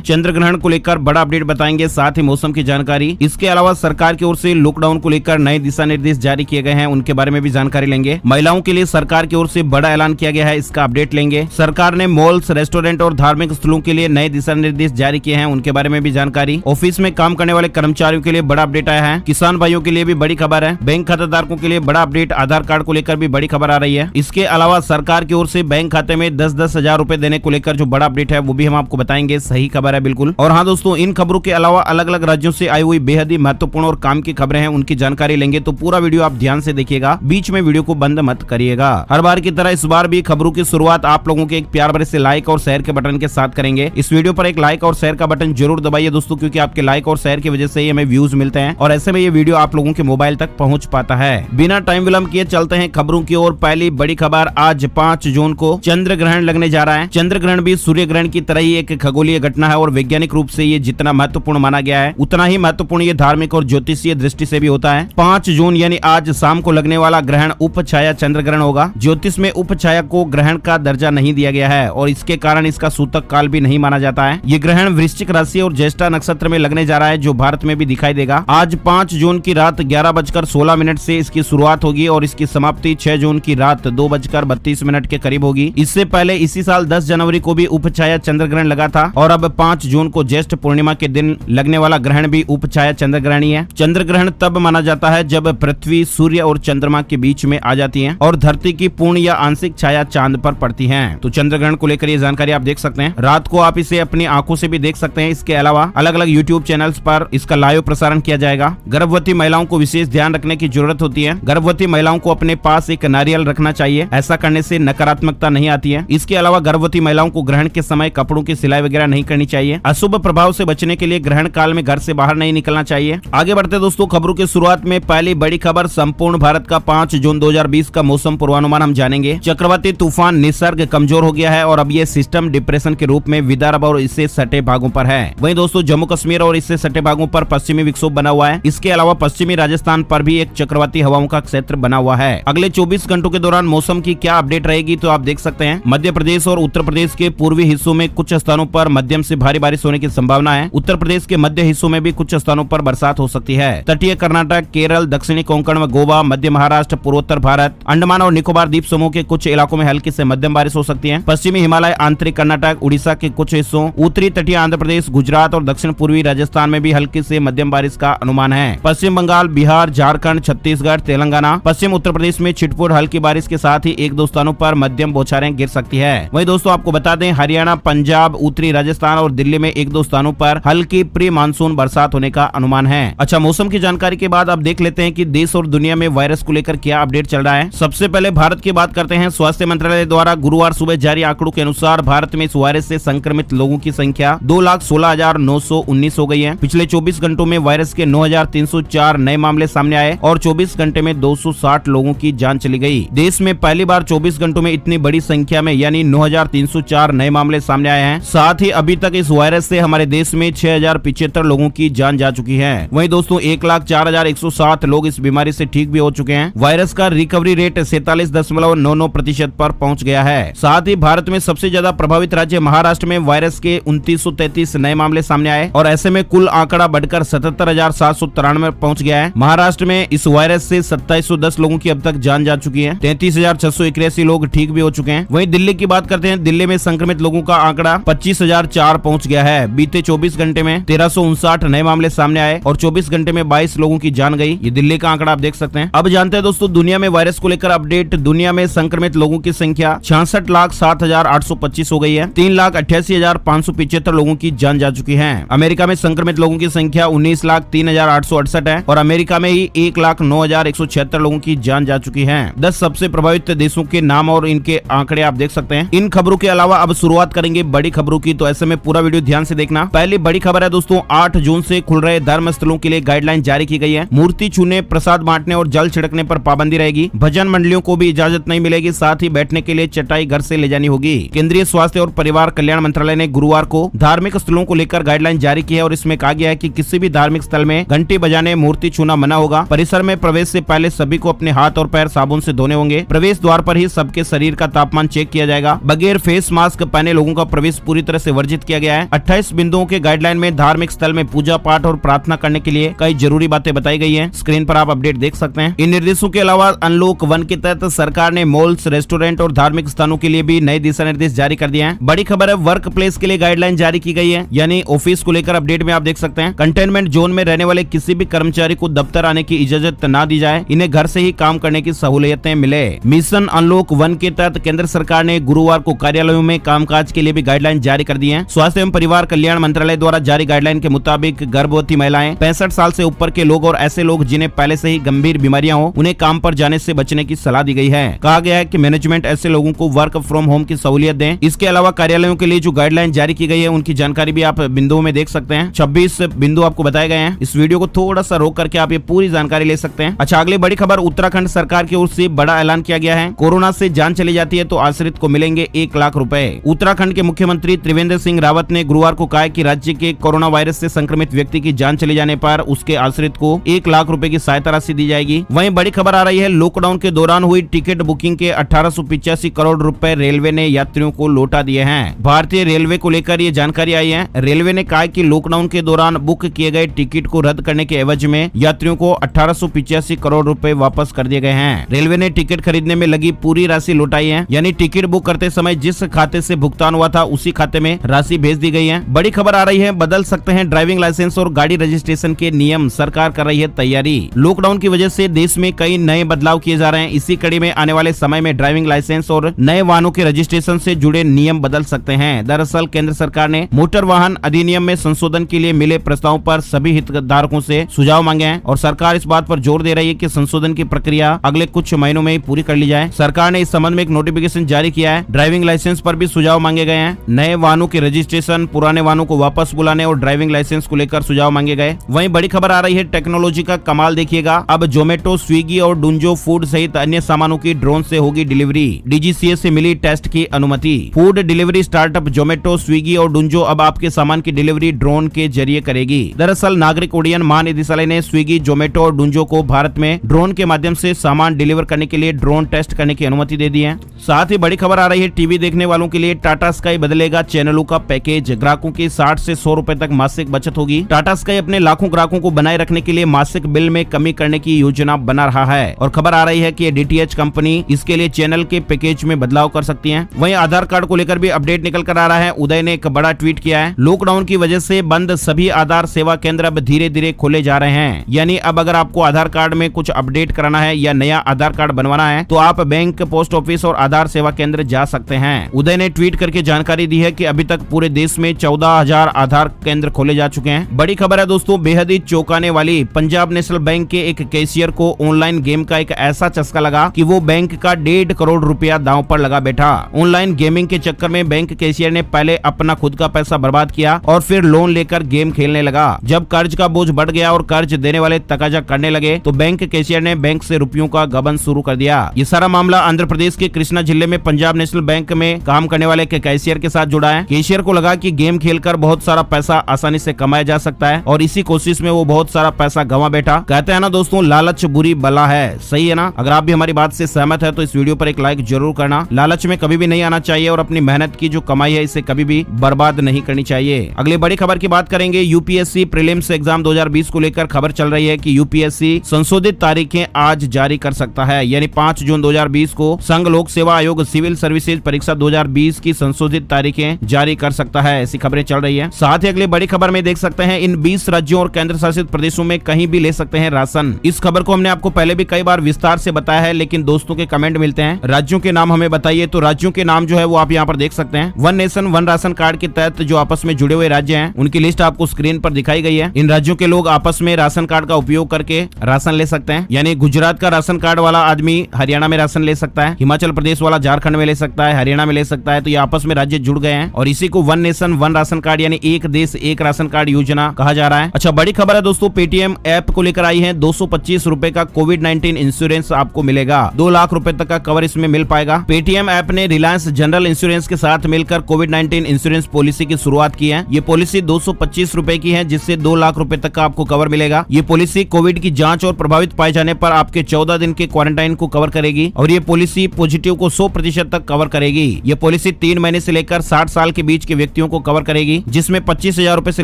चंद्र ग्रहण को लेकर बड़ा अपडेट बताएंगे, साथ ही मौसम की जानकारी। इसके अलावा सरकार की ओर से लॉकडाउन को लेकर नए दिशा निर्देश जारी किए गए हैं, उनके बारे में भी जानकारी लेंगे। महिलाओं के लिए सरकार की ओर से बड़ा ऐलान किया गया है, इसका अपडेट लेंगे। सरकार ने मॉल्स, रेस्टोरेंट और धार्मिक स्थलों के लिए नए दिशा निर्देश जारी किए हैं, उनके बारे में भी जानकारी। ऑफिस में काम करने वाले कर्मचारियों के लिए बड़ा अपडेट आया है। किसान भाइयों के लिए भी बड़ी खबर है। बैंक खाताधारकों के लिए बड़ा अपडेट, आधार कार्ड को लेकर भी बड़ी खबर आ रही है। इसके अलावा सरकार की ओर से बैंक खाते में 10-10 हजार रूपए देने को लेकर जो बड़ा अपडेट है वो भी हम आपको बताएंगे, सही खबर है बिल्कुल। और हाँ दोस्तों, इन खबरों के अलावा अलग अलग राज्यों से आई हुई बेहद ही महत्वपूर्ण और काम की खबरें हैं, उनकी जानकारी लेंगे। तो पूरा वीडियो आप ध्यान से देखिएगा, बीच में वीडियो को बंद मत करिएगा। हर बार की तरह इस बार भी खबरों की शुरुआत आप लोगों के एक प्यार भरे से लाइक और शेयर के बटन के साथ करेंगे। इस वीडियो पर एक लाइक और शेयर का बटन जरूर दबाइए दोस्तों, क्योंकि आपके लाइक और शेयर की वजह से ही हमें व्यूज मिलते हैं और ऐसे में ये वीडियो आप लोगों के मोबाइल तक पहुंच पाता है। बिना टाइम विलंब किए चलते हैं खबरों की ओर। पहली बड़ी खबर, आज 5 जून को चंद्र ग्रहण लगने जा रहा है। चंद्र ग्रहण भी सूर्य ग्रहण की तरह ही एक खगोलीय घटना है और वैज्ञानिक रूप से ये जितना महत्वपूर्ण माना गया है, उतना ही महत्वपूर्ण ये धार्मिक और ज्योतिषीय दृष्टि से भी होता है। 5 जून यानी आज शाम को लगने वाला ग्रहण उपछाया चंद्र ग्रहण होगा। ज्योतिष में उपछाया को ग्रहण का दर्जा नहीं दिया गया है और इसके कारण इसका सूतक काल भी नहीं माना जाता है। ये ग्रहण वृश्चिक राशि और ज्येष्ठा नक्षत्र में लगने जा रहा है, जो भारत में भी दिखाई देगा। आज 5 जून की रात 11:16 से इसकी शुरुआत होगी और इसकी समाप्ति 6 जून की रात 2:32 के करीब होगी। इससे पहले इसी साल 10 जनवरी को भी उपछाया चंद्र ग्रहण लगा था और अब 5 जून को ज्येष्ठ पूर्णिमा के दिन लगने वाला ग्रहण भी उपछाया चंद्र ग्रहण ही है। चंद्र ग्रहण तब माना जाता है जब पृथ्वी, सूर्य और चंद्रमा के बीच में आ जाती है और धरती की पूर्ण या आंशिक छाया चांद पर पड़ती है। तो चंद्र ग्रहण को लेकर ये जानकारी आप देख सकते हैं। रात को आप इसे अपनी आंखों से भी देख सकते हैं। इसके अलावा अलग अलग यूट्यूब चैनल्स पर इसका लाइव प्रसारण किया जाएगा। गर्भवती महिलाओं को विशेष ध्यान रखने की जरूरत होती है। गर्भवती महिलाओं को अपने पास एक नारियल रखना चाहिए, ऐसा करने से नकारात्मकता नहीं आती है। इसके अलावा गर्भवती महिलाओं को ग्रहण के समय कपड़ों की सिलाई वगैरह नहीं करनी चाहिए। अशुभ प्रभाव से बचने के लिए ग्रहण काल में घर से बाहर नहीं निकलना चाहिए। आगे बढ़ते दोस्तों, खबरों की शुरुआत में पहली बड़ी खबर, संपूर्ण भारत का 5 जून 2020 का मौसम पूर्वानुमान हम जानेंगे। चक्रवाती तूफान निसर्ग कमजोर हो गया है और अब ये सिस्टम डिप्रेशन के रूप में विदर्भ और इससे सटे भागों पर है। वहीं दोस्तों, जम्मू कश्मीर और इससे सटे भागों पर पश्चिमी विक्षोभ बना हुआ है। इसके अलावा पश्चिमी राजस्थान पर भी एक चक्रवाती हवाओं का क्षेत्र बना हुआ है। अगले 24 घंटों के दौरान मौसम की क्या अपडेट रहेगी तो आप देख सकते हैं। मध्य प्रदेश और उत्तर प्रदेश के पूर्वी हिस्सों में कुछ स्थानों पर मध्यम से भारी बारिश होने की संभावना है। उत्तर प्रदेश के मध्य हिस्सों में भी कुछ स्थानों पर बरसात हो सकती है। तटीय कर्नाटक, केरल, दक्षिणी कोंकण व गोवा, मध्य महाराष्ट्र, पूर्वोत्तर भारत, अंडमान और निकोबार द्वीप समूह के कुछ इलाकों में हल्की से मध्यम बारिश हो सकती है। पश्चिमी हिमालय, आंतरिक कर्नाटक, उड़ीसा के कुछ हिस्सों, उत्तरी तटीय आंध्र प्रदेश, गुजरात और दक्षिण पूर्वी राजस्थान में भी हल्की से मध्यम बारिश का अनुमान है। पश्चिम बंगाल, बिहार, झारखंड, छत्तीसगढ़, तेलंगाना, पश्चिम उत्तर प्रदेश में छिटपुट हल्की बारिश के साथ ही 1-2 स्थानों पर मध्यम बौछारें गिर सकती है। वहीं दोस्तों आपको बता दें, हरियाणा, पंजाब, उत्तरी राजस्थान और दिल्ली में 1-2 स्थानों पर हल्की प्री मानसून बरसात होने का अनुमान है। अच्छा, मौसम की जानकारी के बाद आप देख लेते हैं कि देश और दुनिया में वायरस को लेकर क्या अपडेट चल रहा है। सबसे पहले भारत की बात करते हैं। स्वास्थ्य मंत्रालय द्वारा गुरुवार सुबह जारी आंकड़ों के अनुसार भारत में इस वायरस से संक्रमित लोगों की संख्या 2,16,919 हो गई है। पिछले 24 घंटों में वायरस के 9,304 नए मामले सामने आए और 24 घंटे में 260 लोगों की जान चली गई। देश में पहली बार 24 घंटों में इतनी बड़ी संख्या में यानी 9,304 नए मामले सामने आए हैं। साथ ही अभी तक इस वायरस से हमारे देश में 6,075 लोगों की जान जा चुकी है। वहीं दोस्तों 1,04,107 लोग इस बीमारी से ठीक भी हो चुके हैं। वायरस का रिकवरी रेट 47.99% पर पहुंच गया है। साथ ही भारत में सबसे ज्यादा प्रभावित राज्य महाराष्ट्र में वायरस के 2933 नए मामले सामने आए और ऐसे में कुल आंकड़ा बढ़कर 77,793 पहुंच गया है। महाराष्ट्र में इस वायरस से 2710 लोगों की अब तक जान जा चुकी है। 33,681 लोग ठीक भी हो चुके हैं। वहीं दिल्ली की बात करते हैं। दिल्ली में संक्रमित लोगों का आंकड़ा 25,004 पहुंच गया है। बीते 24 घंटे में 1359 नए मामले सामने आए और 24 घंटे में 22 लोगों की जान गई। ये दिल्ली का आंकड़ा आप देख सकते हैं। अब जानते हैं दोस्तों दुनिया में वायरस को लेकर अपडेट। दुनिया में संक्रमित लोगों की संख्या 66,07,825 हो गई है। 3,88,575 लोगों की जान जा चुकी है। अमेरिका में संक्रमित लोगों की संख्या 19,03,868 है और अमेरिका में ही 1,09,176 लोगों की जान जा चुकी है। 10 सबसे प्रभावित देशों के नाम और इनके आंकड़े आप देख सकते हैं। इन खबरों के अलावा अब शुरुआत करेंगे बड़ी खबरों की, तो ऐसे में पूरा वीडियो ध्यान से देखना। पहली बड़ी खबर है दोस्तों, 8 जून से खुल रहे धर्म स्थलों के लिए गाइडलाइन जारी की गई है। मूर्ति छूने, प्रसाद बांटने और जल छिड़कने पर पाबंदी रहेगी। भजन मंडलियों को भी इजाजत नहीं मिलेगी। साथ ही बैठने के लिए चटाई घर से ले जानी होगी। केंद्रीय स्वास्थ्य और परिवार कल्याण मंत्रालय ने गुरुवार को धार्मिक स्थलों को लेकर गाइडलाइन जारी की है और इसमें कहा गया है कि किसी भी धार्मिक स्थल में घंटी बजाने, मूर्ति छूना मना होगा। परिसर में प्रवेश से पहले सभी को अपने हाथ और पैर साबुन से धोने होंगे। प्रवेश द्वार पर ही सबके शरीर का तापमान चेक किया जाएगा। बगैर फेस मास्क पहने लोगों का प्रवेश पूरी तरह से वर्जित किया गया गया है। 28 बिंदुओं के गाइडलाइन में धार्मिक स्थल में पूजा पाठ और प्रार्थना करने के लिए कई जरूरी बातें बताई गई है। स्क्रीन पर आप अपडेट देख सकते हैं। इन निर्देशों के अलावा अनलॉक 1 के तहत सरकार ने मॉल्स, रेस्टोरेंट और धार्मिक स्थानों के लिए भी नए दिशा निर्देश जारी कर दिए हैं। बड़ी खबर है, वर्क प्लेस के लिए गाइडलाइन जारी की गई है, यानी ऑफिस को लेकर अपडेट में आप देख सकते हैं। कंटेनमेंट जोन में रहने वाले किसी भी कर्मचारी को दफ्तर आने की इजाजत न दी जाए, इन्हें घर से ही काम करने की सहूलियतें मिले। मिशन अनलॉक 1 के तहत केंद्र सरकार ने गुरुवार को कार्यालयों में कामकाज के लिए भी गाइडलाइन जारी कर दी है। स्वास्थ्य एवं परिवार कल्याण मंत्रालय द्वारा जारी गाइडलाइन के मुताबिक गर्भवती महिलाएं, 65 साल से ऊपर के लोग और ऐसे लोग जिन्हें पहले से ही गंभीर बीमारियां हो, उन्हें काम पर जाने से बचने की सलाह दी गई है। कहा गया है कि मैनेजमेंट ऐसे लोगों को वर्क फ्रॉम होम की सहूलियत दें। इसके अलावा कार्यालयों के लिए जो गाइडलाइन जारी की गई है उनकी जानकारी भी आप बिंदुओं में देख सकते हैं। 26 बिंदु आपको बताए गए हैं। इस वीडियो को थोड़ा सा रोक करके आप ये पूरी जानकारी ले सकते हैं। अच्छा, अगली बड़ी खबर, उत्तराखंड सरकार की ओर से बड़ा ऐलान किया गया है। कोरोना से जान चली जाती है तो आश्रित को मिलेंगे 1 लाख रुपए। उत्तराखंड के मुख्यमंत्री त्रिवेंद्र सिंह रावत ने गुरुवार को कहा कि राज्य के कोरोना वायरस से संक्रमित व्यक्ति की जान चले जाने पर उसके आश्रित को 1 लाख रुपए की सहायता राशि दी जाएगी। वहीं बड़ी खबर आ रही है, लॉकडाउन के दौरान हुई टिकट बुकिंग के 1885 करोड़ रुपए रेलवे ने यात्रियों को लौटा दिए हैं। भारतीय रेलवे को लेकर ये जानकारी आई है। रेलवे ने कहा कि लॉकडाउन के दौरान बुक किए गए टिकट को रद्द करने के एवज में यात्रियों को 1885 करोड़ रुपए वापस कर दिए गए हैं। रेलवे ने टिकट खरीदने में लगी पूरी राशि लौटाई है, यानी टिकट बुक करते समय जिस खाते से भुगतान हुआ था उसी खाते में राशि भेज दी गई है। बड़ी खबर आ रही है, बदल सकते हैं ड्राइविंग लाइसेंस और गाड़ी रजिस्ट्रेशन के नियम, सरकार कर रही है तैयारी। लॉकडाउन की वजह से देश में कई नए बदलाव किए जा रहे हैं। इसी कड़ी में आने वाले समय में ड्राइविंग लाइसेंस और नए वाहनों के रजिस्ट्रेशन से जुड़े नियम बदल सकते हैं। दरअसल केंद्र सरकार ने मोटर वाहन अधिनियम में संशोधन के लिए मिले प्रस्तावों पर सभी हितधारकों से सुझाव मांगे हैं और सरकार इस बात पर जोर दे रही है कि संशोधन की प्रक्रिया अगले कुछ महीनों में ही पूरी कर ली जाए। सरकार ने इस संबंध में एक नोटिफिकेशन जारी किया है। ड्राइविंग लाइसेंस पर भी सुझाव मांगे गए हैं। नए वाहनों के रजिस्ट्रेशन, पुराने वाहनों को वापस बुलाने और ड्राइविंग लाइसेंस को लेकर सुझाव मांगे गए। वहीं बड़ी खबर आ रही है, टेक्नोलॉजी का कमाल देखिएगा। अब जोमेटो, स्विगी और डुंजो फूड सहित अन्य सामानों की ड्रोन से होगी डिलीवरी। डीजीसीए से मिली टेस्ट की अनुमति। Food delivery startup Zomato, Swiggy और डुंजो अब आपके सामान की डिलीवरी ड्रोन के जरिए करेगी। दरअसल नागरिक उड्डयन महानिदेशालय ने स्विगी, जोमेटो और डुंजो को भारत में ड्रोन के माध्यम से सामान डिलीवर करने के लिए ड्रोन टेस्ट करने की अनुमति दे दी है। साथ ही बड़ी खबर आ रही है, टीवी देखने वालों के लिए टाटा स्काई बदलेगा चैनलों का पैकेज। ग्राहकों की 60 से 100 रुपए तक मासिक बचत होगी। टाटा स्काई अपने लाखों ग्राहकों को बनाए रखने के लिए मासिक बिल में कमी करने की योजना बना रहा है और खबर आ रही है कि डीटीएच कंपनी इसके लिए चैनल के पैकेज में बदलाव कर सकती है। वहीं आधार कार्ड को लेकर भी अपडेट निकल कर आ रहा है। उदय ने एक बड़ा ट्वीट किया है, लॉकडाउन की वजह से बंद सभी आधार सेवा केंद्र अब धीरे धीरे खोले जा रहे हैं। यानी अब अगर आपको आधार कार्ड में कुछ अपडेट कराना है या नया आधार कार्ड बनवाना है तो आप बैंक, पोस्ट ऑफिस और आधार सेवा केंद्र जा सकते हैं। उदय ने ट्वीट करके जानकारी दी है कि अभी तक पूरे देश में 14,000 आधार केंद्र खोले जा चुके हैं। बड़ी खबर है दोस्तों, बेहद ही चौंकाने वाली। पंजाब नेशनल बैंक के एक कैशियर को ऑनलाइन गेम का एक ऐसा चस्का लगा कि वो बैंक का 1.5 करोड़ रुपया दांव पर लगा बैठा। ऑनलाइन गेमिंग के चक्कर में बैंक कैशियर ने पहले अपना खुद का पैसा बर्बाद किया और फिर लोन लेकर गेम खेलने लगा। जब कर्ज का बोझ बढ़ गया और कर्ज देने वाले तकाजा करने लगे तो बैंक कैशियर ने बैंक से रुपयों का गबन शुरू कर दिया। ये सारा मामला आंध्र प्रदेश के कृष्णा जिले में पंजाब नेशनल बैंक में काम करने वाले के कैशियर के साथ जुड़ा है। कैशियर को लगा कि गेम खेलकर बहुत सारा पैसा आसानी से कमाया जा सकता है और इसी कोशिश में वो बहुत सारा पैसा गंवा बैठा। कहते हैं ना दोस्तों, लालच बुरी बला है। सही है ना? अगर आप भी हमारी बात से सहमत है तो इस वीडियो पर एक लाइक जरूर करना। लालच में कभी भी नहीं आना चाहिए और अपनी मेहनत की जो कमाई है इसे कभी भी बर्बाद नहीं करनी चाहिए। अगली बड़ी खबर की बात करेंगे। यूपीएससी प्रीलिम्स एग्जाम 2020 को लेकर खबर चल रही है कि यूपीएससी संशोधित तारीखें आज जारी कर सकता है, यानी 5 जून 2020 को संघ लोक सेवा आयोग सिविल सर्विसेज परीक्षा 2020 की संशोधित तारीखें जारी कर सकता है। ऐसी खबरें चल रही है। साथ ही अगली बड़ी खबर में देख सकते हैं, इन 20 राज्यों और केंद्र शासित प्रदेशों में कहीं भी ले सकते हैं राशन। इस खबर को हमने आपको पहले भी कई बार विस्तार से बताया है, लेकिन दोस्तों के कमेंट मिलते हैं राज्यों के नाम हमें बताइए, तो राज्यों के नाम जो है वो आप यहाँ पर देख सकते हैं। One nation one ration card के तहत जो आपस में जुड़े हुए राज्य हैं उनकी लिस्ट आपको स्क्रीन पर दिखाई गई है। इन राज्यों के लोग आपस में राशन कार्ड का उपयोग करके राशन ले सकते हैं, यानी गुजरात का राशन कार्ड वाला आदमी हरियाणा में राशन ले सकता है, हिमाचल प्रदेश वाला झारखंड में ले सकता है, हरियाणा में ले सकता है। तो ये आपस में राज्य जुड़ गए हैं और इसी को one nation one ration card यानी एक देश एक राशन कार्ड योजना कहा जा रहा है। अच्छा, बड़ी खबर है दोस्तों, पेटीएम ऐप को लेकर आई है। 225 रुपए का कोविड-19 इंश्योरेंस आपको मिलेगा। 2 लाख रुपए तक का कवर इसमें मिल पाएगा। पेटीएम ऐप ने रिलायंस जनरल इंश्योरेंस के साथ मिलकर कोविड-19 इंश्योरेंस पॉलिसी की शुरुआत की है। ये पॉलिसी 225 रुपए की है, जिससे 2 लाख रुपए तक का आपको कवर मिलेगा। ये पॉलिसी कोविड की जांच और प्रभावित पाए जाने पर आपके 14 दिन के क्वारंटाइन को कवर करेगी और ये पॉलिसी पॉजिटिव को 100% तक कवर करेगी। ये पॉलिसी 3 महीने से लेकर 60 साल के बीच के व्यक्तियों व्यक्तियों को कवर करेगी, जिसमें 25,000 रूपए से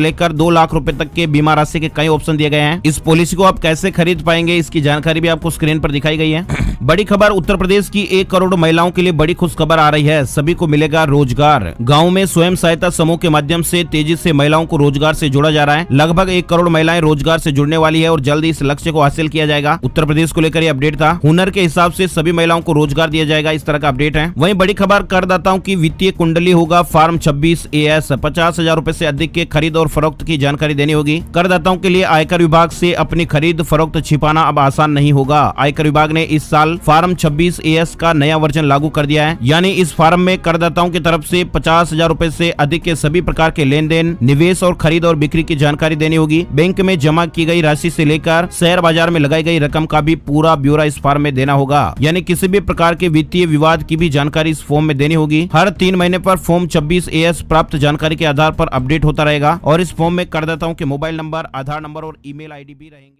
लेकर 2 लाख रूपए तक के बीमा राशि के कई ऑप्शन दिए गए हैं। इस पॉलिसी को आप कैसे खरीद पाएंगे, इसकी जानकारी भी आपको स्क्रीन पर दिखाई गई है। बड़ी खबर, उत्तर प्रदेश की 1 करोड़ महिलाओं के लिए बड़ी खुशखबर आ रही है। सभी को मिलेगा रोजगार। गाँव में स्वयं सहायता समूह के माध्यम से तेजी से महिलाओं को रोजगार से जोड़ा जा रहा है। लगभग 1 करोड़ महिलाएं रोजगार से जुड़ने वाली है और जल्दी इस लक्ष्य को हासिल किया जाएगा। उत्तर प्रदेश को लेकर यह अपडेट था। हुनर के हिसाब से सभी महिलाओं को रोजगार दिया जाएगा, इस तरह का अपडेट है। वहीं बड़ी खबर, करदाताओं की वित्तीय कुंडली होगा फॉर्म 26 AS। 50,000 रूपए से अधिक के खरीद और फरोख्त की जानकारी देनी होगी। करदाताओं के लिए आयकर विभाग से अपनी खरीद फरोख्त छिपाना अब आसान नहीं होगा। आयकर विभाग ने इस साल फॉर्म 26 AS का नया वर्जन लागू कर दिया है। यानी इस फॉर्म में करदाताओं की तरफ से 50,000 रूपए से अधिक के सभी प्रकार के लेन देन, निवेश और खरीद और बिक्री की जानकारी देनी होगी। बैंक में जमा की गई राशि से लेकर शेयर बाजार में लगाई गई रकम का भी पूरा ब्यौरा इस फॉर्म में देना होगा। यानी किसी भी प्रकार के वित्तीय विवाद की भी जानकारी इस फॉर्म में देनी होगी। हर 3 महीने पर फॉर्म 26 AS प्राप्त जानकारी के आधार पर अपडेट होता रहेगा और इस फॉर्म में करदाताओं के मोबाइल नंबर, आधार नंबर और ईमेल ID भी रहेंगे।